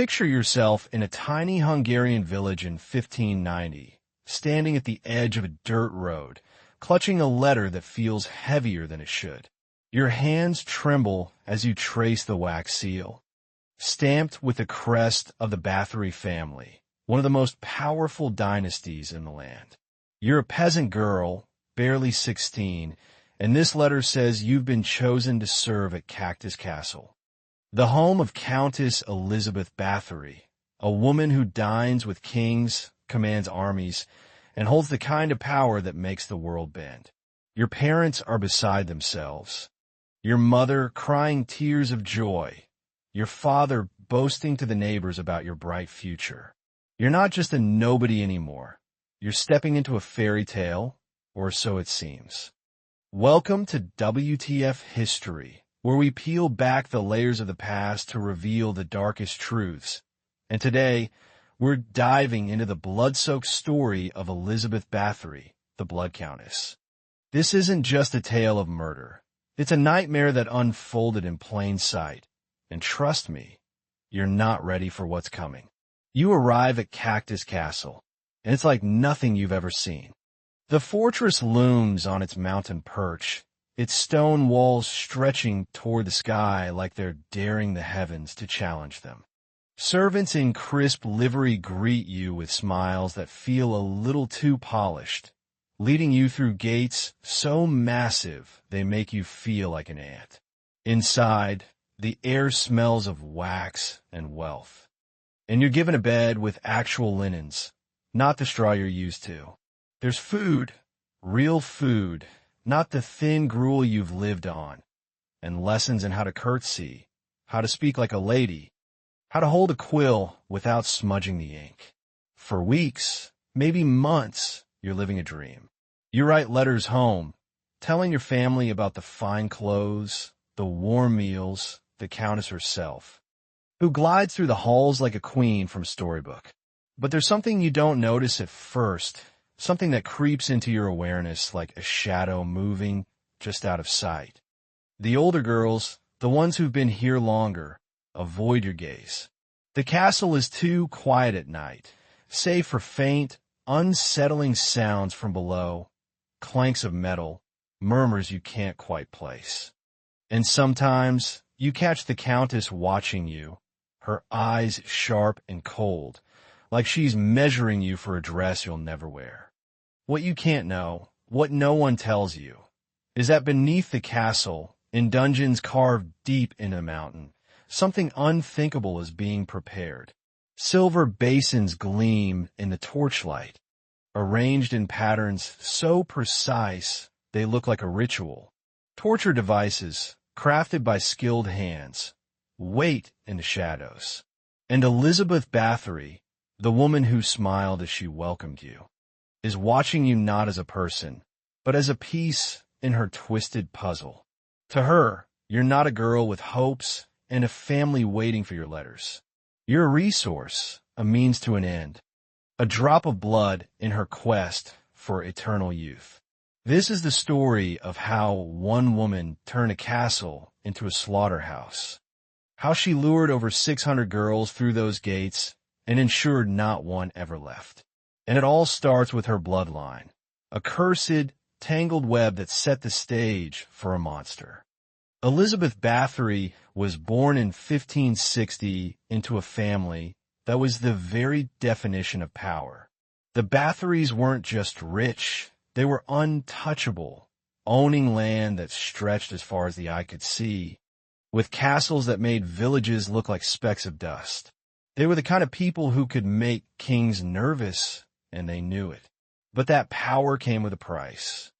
Picture yourself in a tiny Hungarian village in 1590, standing at the edge of a dirt road, clutching a letter that feels heavier than it should. Your hands tremble as you trace the wax seal. Stamped with the crest of the Báthory family, one of the most powerful dynasties in the land. You're a peasant girl, barely 16, and this letter says you've been chosen to serve at Cactus Castle, the home of Countess Elizabeth Báthory, a woman who dines with kings, commands armies, and holds the kind of power that makes the world bend. Your parents are beside themselves. Your mother crying tears of joy. Your father boasting to the neighbors about your bright future. You're not just a nobody anymore. You're stepping into a fairy tale, or so it seems. Welcome to WTF History, where we peel back the layers of the past to reveal the darkest truths. And today, we're diving into the blood-soaked story of Elizabeth Báthory, the Blood Countess. This isn't just a tale of murder. It's a nightmare that unfolded in plain sight. And trust me, you're not ready for what's coming. You arrive at Cactus Castle, and it's like nothing you've ever seen. The fortress looms on its mountain perch, its stone walls stretching toward the sky like they're daring the heavens to challenge them. Servants in crisp livery greet you with smiles that feel a little too polished, leading you through gates so massive they make you feel like an ant. Inside, the air smells of wax and wealth. And you're given a bed with actual linens, not the straw you're used to. There's food, real food, not the thin gruel you've lived on, and lessons in how to curtsy, how to speak like a lady, how to hold a quill without smudging the ink. For weeks, maybe months, you're living a dream. You write letters home, telling your family about the fine clothes, the warm meals, the Countess herself, who glides through the halls like a queen from storybook. But there's something you don't notice at first, something that creeps into your awareness like a shadow moving just out of sight. The older girls, the ones who've been here longer, avoid your gaze. The castle is too quiet at night, save for faint, unsettling sounds from below, clanks of metal, murmurs you can't quite place. And sometimes you catch the Countess watching you, her eyes sharp and cold, like she's measuring you for a dress you'll never wear. What you can't know, what no one tells you, is that beneath the castle, in dungeons carved deep in a mountain, something unthinkable is being prepared. Silver basins gleam in the torchlight, arranged in patterns so precise they look like a ritual. Torture devices, crafted by skilled hands, wait in the shadows. And Elizabeth Báthory, the woman who smiled as she welcomed you, is watching you not as a person, but as a piece in her twisted puzzle. To her, you're not a girl with hopes and a family waiting for your letters. You're a resource, a means to an end, a drop of blood in her quest for eternal youth. This is the story of how one woman turned a castle into a slaughterhouse, how she lured over 600 girls through those gates and ensured not one ever left. And it all starts with her bloodline, a cursed, tangled web that set the stage for a monster. Elizabeth Báthory was born in 1560 into a family that was the very definition of power. The Báthorys weren't just rich, they were untouchable, owning land that stretched as far as the eye could see, with castles that made villages look like specks of dust. They were the kind of people who could make kings nervous, and they knew it. But that power came with a price.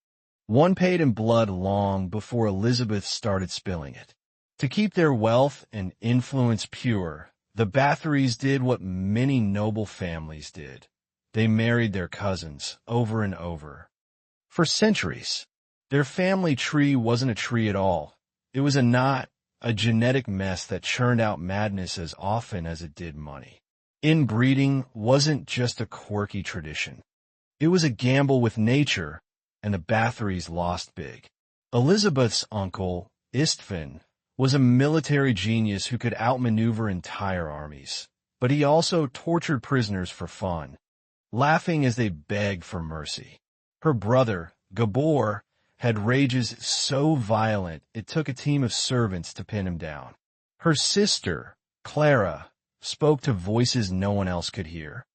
One paid in blood long before Elizabeth started spilling it. To keep their wealth and influence pure, the Báthorys did what many noble families did. They married their cousins over and over. For centuries, their family tree wasn't a tree at all. It was a knot, a genetic mess that churned out madness as often as it did money. Inbreeding wasn't just a quirky tradition. It was a gamble with nature, and the Báthorys lost big. Elizabeth's uncle, Istvan, was a military genius who could outmaneuver entire armies. but he also tortured prisoners for fun, laughing as they begged for mercy. Her brother, Gabor, had rages so violent it took a team of servants to pin him down. Her sister, Clara, spoke to voices no one else could hear,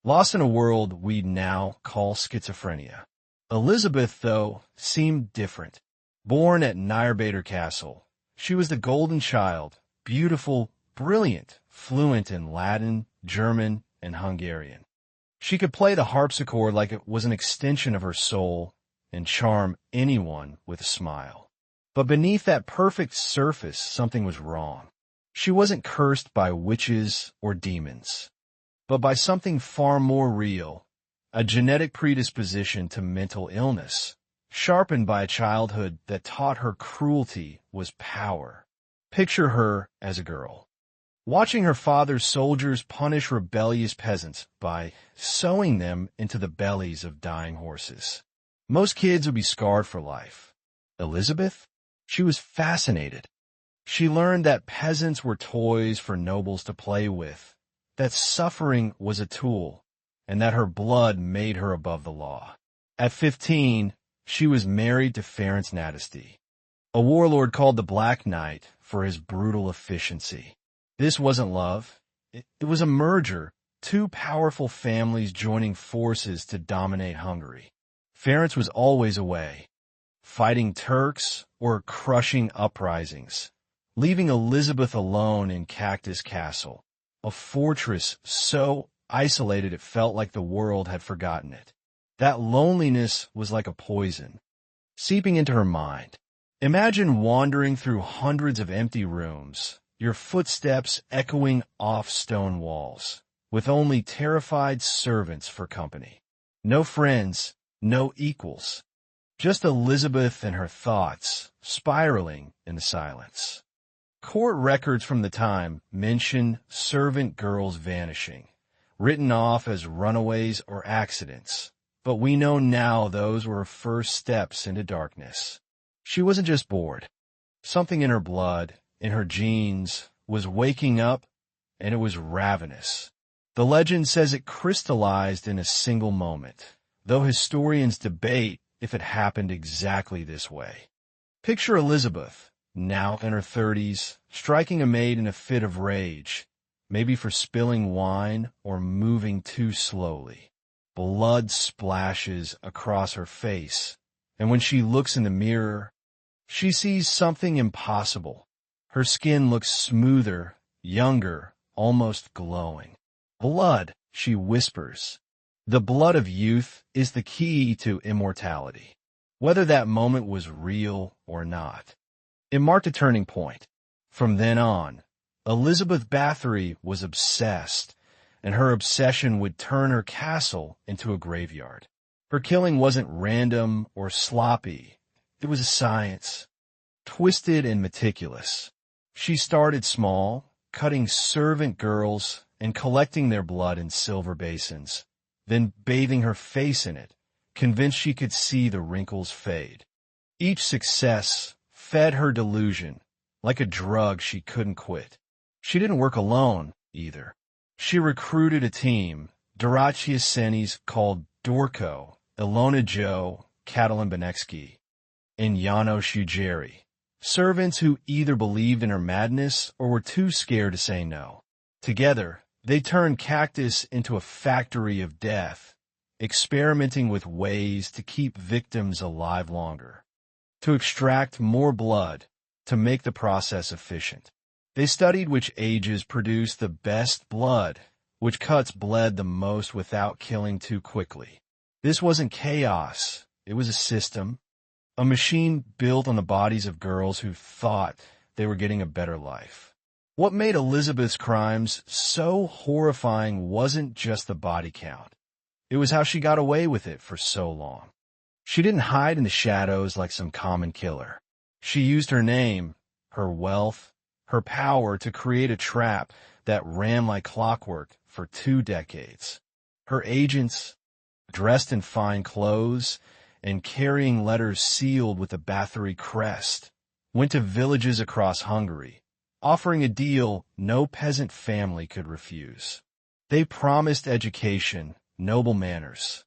lost in a world we'd now call schizophrenia. Elizabeth, though, seemed different. Born at Nyarbator Castle, she was the golden child, beautiful, brilliant, fluent in Latin, German, and Hungarian. She could play the harpsichord like it was an extension of her soul and charm anyone with a smile. But beneath that perfect surface, something was wrong. She wasn't cursed by witches or demons, but by something far more real, a genetic predisposition to mental illness, sharpened by a childhood that taught her cruelty was power. Picture her as a girl, watching her father's soldiers punish rebellious peasants by sewing them into the bellies of dying horses. Most kids would be scarred for life. Elizabeth? She was fascinated. She learned that peasants were toys for nobles to play with, that suffering was a tool, and that her blood made her above the law. At 15, she was married to Ferenc Nadasdy, a warlord called the Black Knight for his brutal efficiency. This wasn't love. It was a merger, two powerful families joining forces to dominate Hungary. Ferenc was always away, fighting Turks or crushing uprisings, leaving Elizabeth alone in Cactus Castle, a fortress so isolated it felt like the world had forgotten it. That loneliness was like a poison, seeping into her mind. Imagine wandering through hundreds of empty rooms, your footsteps echoing off stone walls, with only terrified servants for company. No friends, no equals. Just Elizabeth and her thoughts, spiraling in the silence. Court records from the time mention servant girls vanishing, written off as runaways or accidents, but we know now those were her first steps into darkness. She wasn't just bored. Something in her blood, in her genes, was waking up, and it was ravenous. The legend says it crystallized in a single moment, though historians debate if it happened exactly this way. Picture Elizabeth, now in her 30s, striking a maid in a fit of rage, maybe for spilling wine or moving too slowly. Blood splashes across her face, and when she looks in the mirror, she sees something impossible. Her skin looks smoother, younger, almost glowing. Blood, she whispers. The blood of youth is the key to immortality, whether that moment was real or not. It marked a turning point. From then on, Elizabeth Báthory was obsessed, and her obsession would turn her castle into a graveyard. Her killing wasn't random or sloppy. It was a science, twisted and meticulous. She started small, cutting servant girls and collecting their blood in silver basins, then bathing her face in it, convinced she could see the wrinkles fade. Each success fed her delusion, like a drug she couldn't quit. She didn't work alone, either. She recruited a team, Dorothea Senes called Dorko, Ilona Joe, Catalin Benecki, and Janos Ujeri, servants who either believed in her madness or were too scared to say no. Together, they turned Cactus into a factory of death, experimenting with ways to keep victims alive longer, to extract more blood, to make the process efficient. They studied which ages produced the best blood, which cuts bled the most without killing too quickly. This wasn't chaos, it was a system, a machine built on the bodies of girls who thought they were getting a better life. What made Elizabeth's crimes so horrifying wasn't just the body count. It was how she got away with it for so long. She didn't hide in the shadows like some common killer. She used her name, her wealth, her power to create a trap that ran like clockwork for 2 decades. Her agents, dressed in fine clothes and carrying letters sealed with the Báthory crest, went to villages across Hungary, offering a deal no peasant family could refuse. They promised education, noble manners,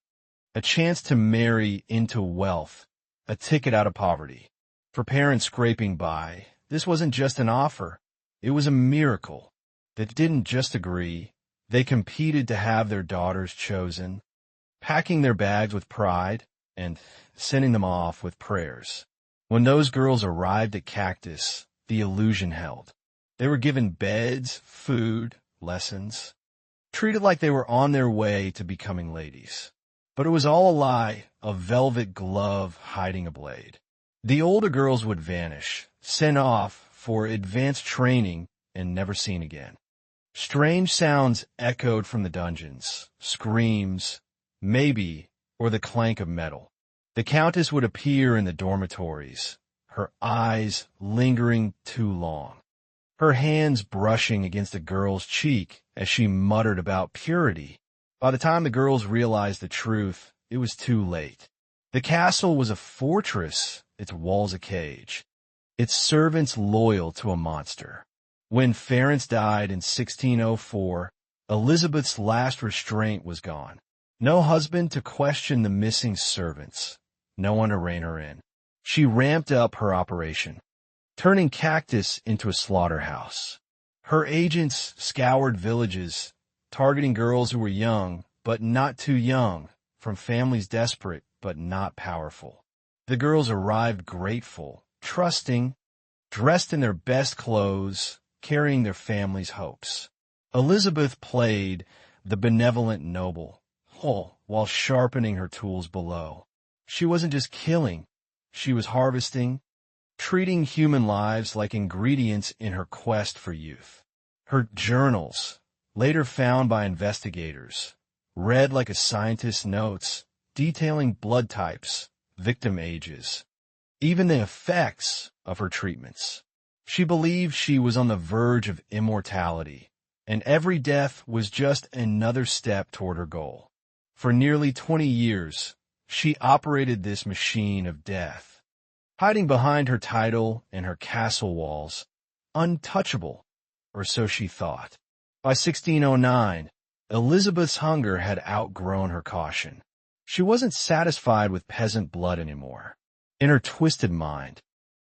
a chance to marry into wealth, a ticket out of poverty. For parents scraping by, this wasn't just an offer, it was a miracle. They didn't just agree, they competed to have their daughters chosen, packing their bags with pride and sending them off with prayers. When those girls arrived at Countess, the illusion held. They were given beds, food, lessons, treated like they were on their way to becoming ladies. But it was all a lie, a velvet glove hiding a blade. The older girls would vanish, sent off for advanced training and never seen again. Strange sounds echoed from the dungeons, screams, maybe, or the clank of metal. The Countess would appear in the dormitories, her eyes lingering too long, her hands brushing against a girl's cheek as she muttered about purity. By the time the girls realized the truth, it was too late. The castle was a fortress, its walls a cage, its servants loyal to a monster. When Ference died in 1604, Elizabeth's last restraint was gone. No husband to question the missing servants, no one to rein her in. She ramped up her operation, turning Countess into a slaughterhouse. Her agents scoured villages, targeting girls who were young, but not too young, from families desperate, but not powerful. The girls arrived grateful, trusting, dressed in their best clothes, carrying their families' hopes. Elizabeth played the benevolent noble, while sharpening her tools below. She wasn't just killing, she was harvesting, treating human lives like ingredients in her quest for youth. Her journals, later found by investigators, read like a scientist's notes, detailing blood types, victim ages, even the effects of her treatments. She believed she was on the verge of immortality, and every death was just another step toward her goal. For nearly 20 years, she operated this machine of death, hiding behind her title and her castle walls, untouchable, or so she thought. By 1609, Elizabeth's hunger had outgrown her caution. She wasn't satisfied with peasant blood anymore. In her twisted mind,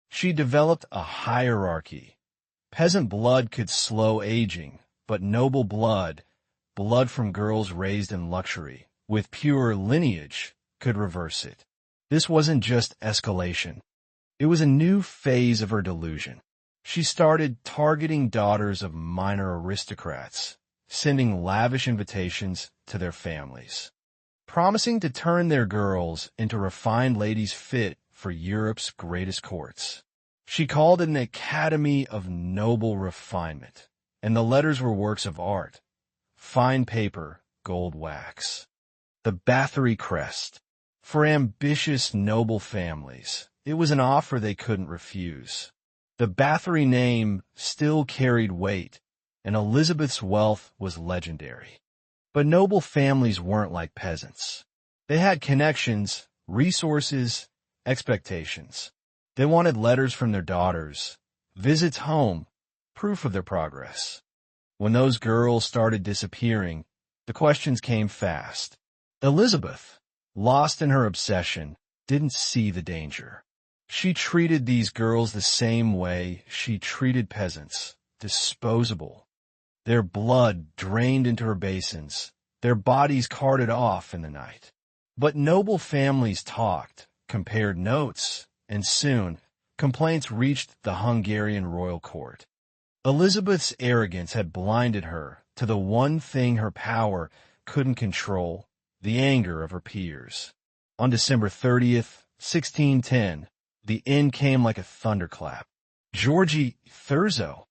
she developed a hierarchy. Peasant blood could slow aging, but noble blood, blood from girls raised in luxury, with pure lineage, could reverse it. This wasn't just escalation. It was a new phase of her delusion. She started targeting daughters of minor aristocrats, sending lavish invitations to their families, promising to turn their girls into refined ladies fit for Europe's greatest courts. She called it an academy of noble refinement, and the letters were works of art, fine paper, gold wax. The Báthory crest. For ambitious, noble families, it was an offer they couldn't refuse. The Báthory name still carried weight, and Elizabeth's wealth was legendary. But noble families weren't like peasants. They had connections, resources, expectations. They wanted letters from their daughters, visits home, proof of their progress. When those girls started disappearing, the questions came fast. Elizabeth, lost in her obsession, didn't see the danger. She treated these girls the same way she treated peasants, disposable. Their blood drained into her basins, their bodies carted off in the night. But noble families talked, compared notes, and soon complaints reached the Hungarian royal court. Elizabeth's arrogance had blinded her to the one thing her power couldn't control, the anger of her peers. On December 30th, 1610, the end came like a thunderclap. Georgi Thurzo,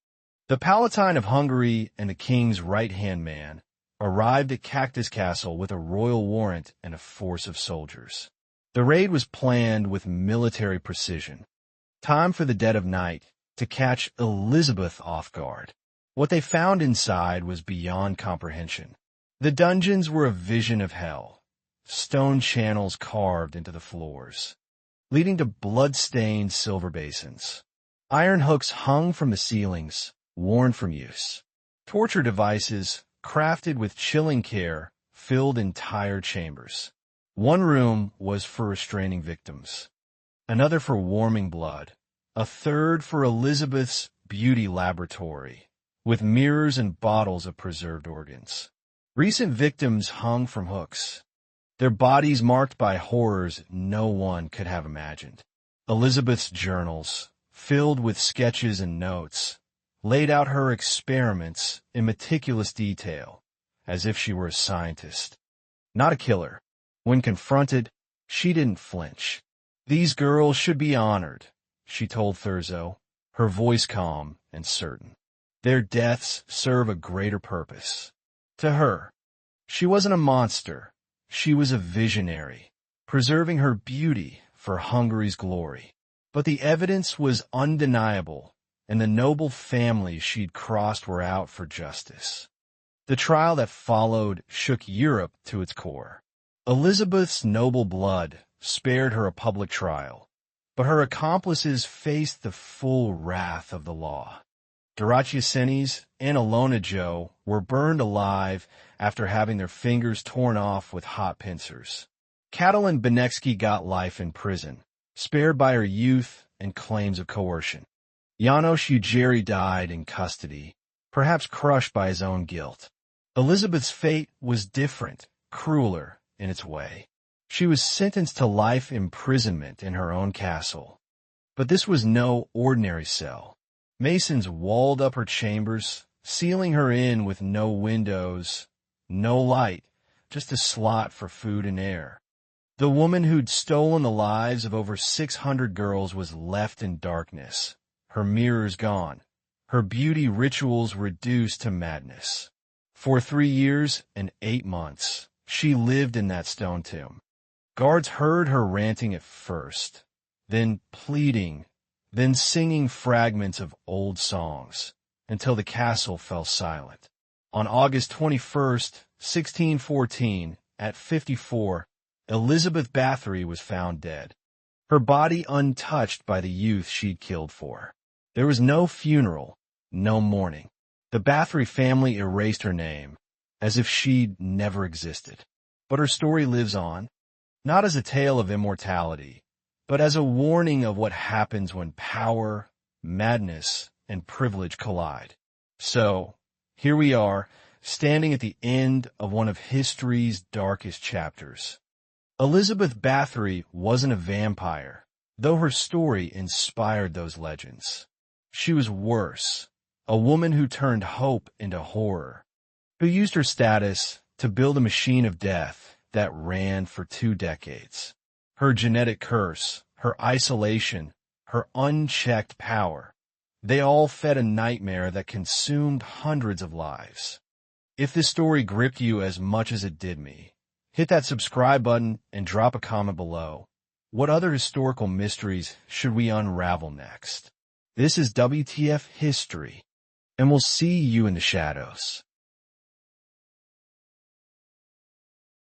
the Palatine of Hungary and the king's right-hand man, arrived at Countess Castle with a royal warrant and a force of soldiers. The raid was planned with military precision. Time for the dead of night to catch Elizabeth off guard. What they found inside was beyond comprehension. The dungeons were a vision of hell, stone channels carved into the floors, leading to blood-stained silver basins. Iron hooks hung from the ceilings, worn from use. Torture devices, crafted with chilling care, filled entire chambers. One room was for restraining victims, another for warming blood, a third for Elizabeth's beauty laboratory, with mirrors and bottles of preserved organs. Recent victims hung from hooks, their bodies marked by horrors no one could have imagined. Elizabeth's journals, filled with sketches and notes, laid out her experiments in meticulous detail, as if she were a scientist, not a killer. When confronted, she didn't flinch. "These girls should be honored," she told Thurzo, her voice calm and certain. "Their deaths serve a greater purpose." To her, she wasn't a monster. She was a visionary, preserving her beauty for Hungary's glory. But the evidence was undeniable, and the noble families she'd crossed were out for justice. The trial that followed shook Europe to its core. Elizabeth's noble blood spared her a public trial, but her accomplices faced the full wrath of the law. Dorothea and Ilona Jo were burned alive after having their fingers torn off with hot pincers. Katalin Benecki got life in prison, spared by her youth and claims of coercion. Janos Ujiri died in custody, perhaps crushed by his own guilt. Elizabeth's fate was different, crueler in its way. She was sentenced to life imprisonment in her own castle. But this was no ordinary cell. Masons walled up her chambers, sealing her in with no windows, no light, just a slot for food and air. The woman who'd stolen the lives of over 600 girls was left in darkness, her mirrors gone, her beauty rituals reduced to madness. For 3 years and 8 months, she lived in that stone tomb. Guards heard her ranting at first, then pleading, then singing fragments of old songs, until the castle fell silent. On August 21st, 1614, at 54, Elizabeth Báthory was found dead, her body untouched by the youth she'd killed for. There was no funeral, no mourning. The Báthory family erased her name, as if she'd never existed. But her story lives on, not as a tale of immortality, but as a warning of what happens when power, madness, and privilege collide. So, here we are, standing at the end of one of history's darkest chapters. Elizabeth Báthory wasn't a vampire, though her story inspired those legends. She was worse, a woman who turned hope into horror, who used her status to build a machine of death that ran for 2 decades. Her genetic curse, her isolation, her unchecked power, they all fed a nightmare that consumed hundreds of lives. If this story gripped you as much as it did me, hit that subscribe button and drop a comment below. What other historical mysteries should we unravel next? This is WTF History, and we'll see you in the shadows.